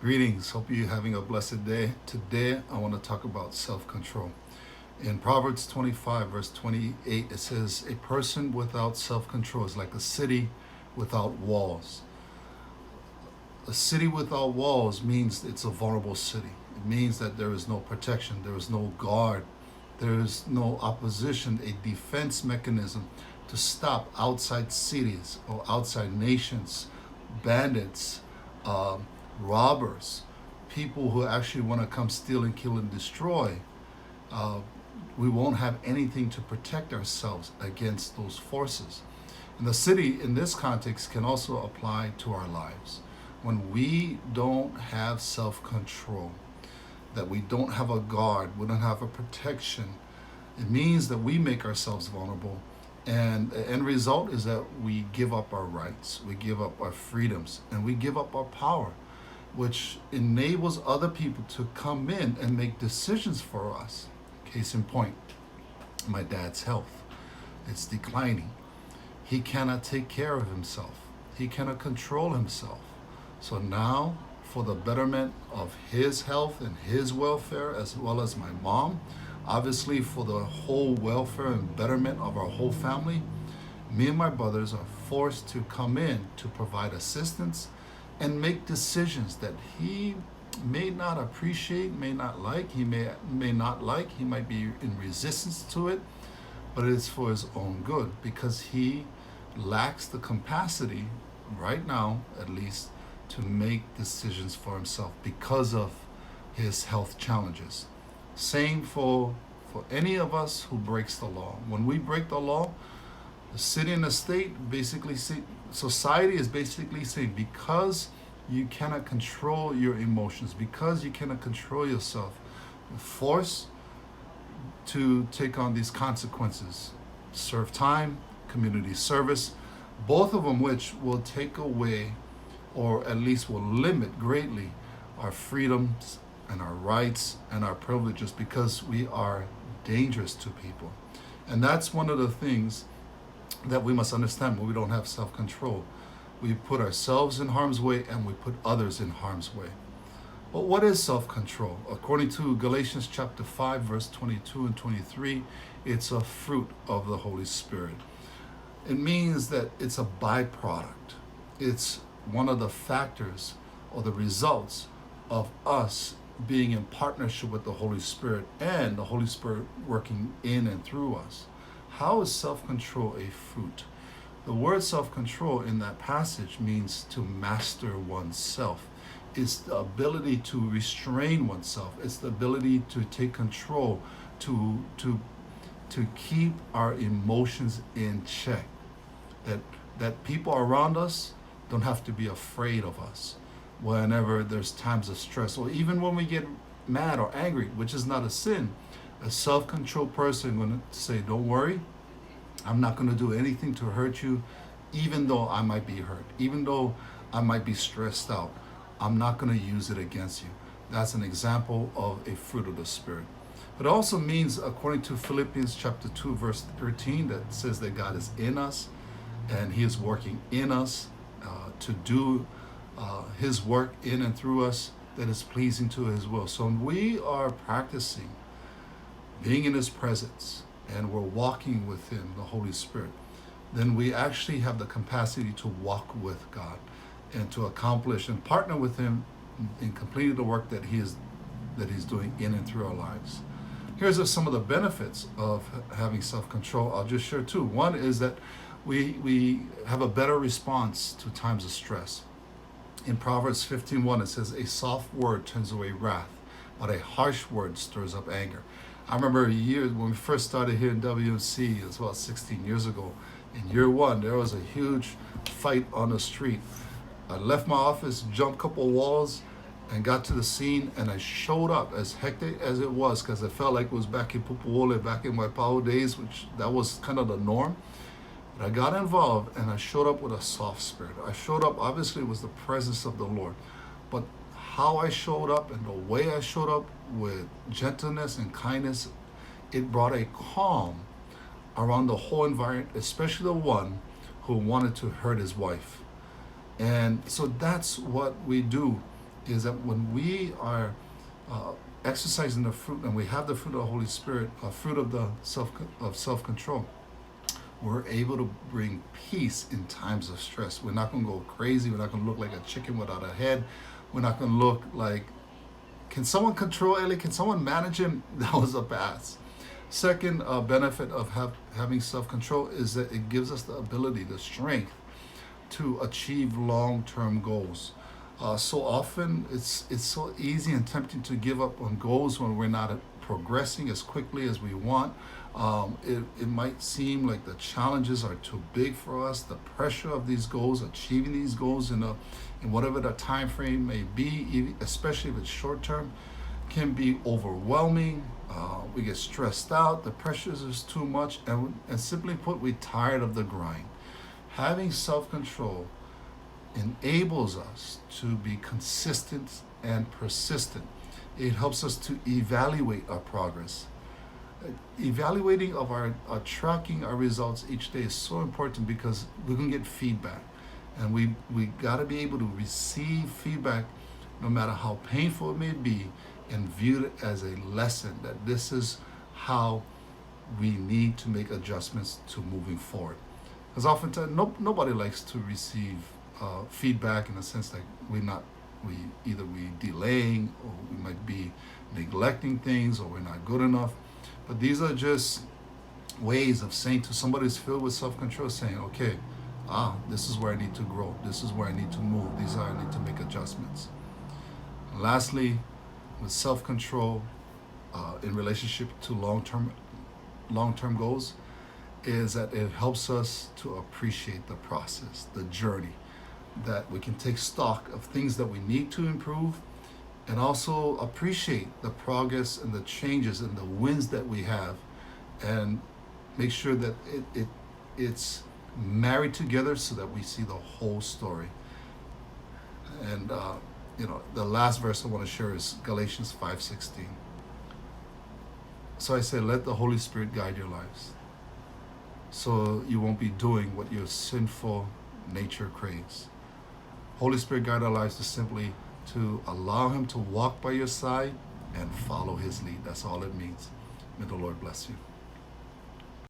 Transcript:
Greetings. Hope you're having a blessed day. Today, I want to talk about self-control. In Proverbs 25, verse 28, it says, "A person without self-control is like a city without walls." A city without walls means it's a vulnerable city. It means that there is no protection, there is no guard, there is no opposition, a defense mechanism to stop outside cities or outside nations, bandits, robbers, people who actually want to come steal and kill and destroy. Uh, we won't have anything to protect ourselves against those forces. And the city in this context can also apply to our lives. When we don't have self-control, that we don't have a guard, we don't have a protection, it means that we make ourselves vulnerable. And the end result is that we give up our rights, we give up our freedoms, and we give up our power, which enables other people to come in and make decisions for us. Case in point, my dad's health. It's declining. He cannot take care of himself. He cannot control himself. So now, for the betterment of his health and his welfare, as well as my mom, obviously for the whole welfare and betterment of our whole family, me and my brothers are forced to come in to provide assistance and make decisions that he may not appreciate, may not like, he may not like, he might be in resistance to it, but it's for his own good because he lacks the capacity, right now at least, to make decisions for himself because of his health challenges. Same for any of us who breaks the law. When we break the law, the city and the state basically say, society is basically saying, because you cannot control your emotions, because you cannot control yourself, you're forced to take on these consequences. Serve time, community service, both of them which will take away or at least will limit greatly our freedoms and our rights and our privileges because we are dangerous to people. And that's one of the things that we must understand when we don't have self-control. We put ourselves in harm's way and we put others in harm's way. But what is self-control? According to Galatians chapter 5, verse 22 and 23, it's a fruit of the Holy Spirit. It means that it's a byproduct. It's one of the factors or the results of us being in partnership with the Holy Spirit and the Holy Spirit working in and through us. How is self-control a fruit? The word self-control in that passage means to master oneself. It's the ability to restrain oneself. It's the ability to take control, to keep our emotions in check. That people around us don't have to be afraid of us whenever there's times of stress, or even when we get mad or angry, which is not a sin. A self-controlled person is going to say, don't worry, I'm not going to do anything to hurt you, even though I might be hurt, even though I might be stressed out. I'm not going to use it against you. That's an example of a fruit of the Spirit. It also means, according to Philippians chapter 2, verse 13, that says that God is in us and he is working in us to do his work in and through us that is pleasing to his will. So when we are practicing being in his presence and we're walking with him, the Holy Spirit, then we actually have the capacity to walk with God and to accomplish and partner with him in completing the work that he's doing in and through our lives. Here's some of the benefits of having self-control. I'll just share two. One is that we have a better response to times of stress. In Proverbs 15:1, it says, "A soft word turns away wrath, but a harsh word stirs up anger." I remember years when we first started here in WMC, it was about 16 years ago. In year one, there was a huge fight on the street. I left my office, jumped a couple walls, and got to the scene, and I showed up as hectic as it was, because I felt like it was back in Pupuole, back in my Pau days, which that was kind of the norm. But I got involved and I showed up with a soft spirit. I showed up, obviously it was the presence of the Lord, but how I showed up and the way I showed up with gentleness and kindness, it brought a calm around the whole environment, especially the one who wanted to hurt his wife. And so that's what we do is that when we are uh, exercising the fruit, and we have the fruit of the Holy Spirit, a fruit of the self control, we're able to bring peace in times of stress. We're not going to go crazy. We're not going to look like a chicken without a head. We're not going to look like, can someone control Ellie? Can someone manage him? That was a pass. Second benefit of having self-control is that it gives us the ability, the strength to achieve long-term goals. So often it's so easy and tempting to give up on goals when we're not progressing as quickly as we want. It might seem like the challenges are too big for us. The pressure of these goals, achieving these goals in whatever the time frame may be, especially if it's short term, can be overwhelming. We get stressed out. The pressures is too much, and simply put, we're tired of the grind. Having self-control enables us to be consistent and persistent. It helps us to evaluate our progress. Evaluating of our tracking our results each day is so important because we can get feedback, and we got to be able to receive feedback, no matter how painful it may be, and view it as a lesson that this is how we need to make adjustments to moving forward. Because oftentimes nobody likes to receive feedback in the sense that we either delaying, or we might be neglecting things, or we're not good enough. But these are just ways of saying to somebody who's filled with self-control, saying, okay, this is where I need to grow. This is where I need to move. These are I need to make adjustments. And lastly, with self-control in relationship to long-term goals, is that it helps us to appreciate the process, the journey, that we can take stock of things that we need to improve, and also appreciate the progress and the changes and the wins that we have, and make sure that it's married together so that we see the whole story. And the last verse I want to share is Galatians 5:16. So I say, let the Holy Spirit guide your lives, so you won't be doing what your sinful nature craves. Holy Spirit guide our lives to simply to allow Him to walk by your side and follow His lead. That's all it means. May the Lord bless you.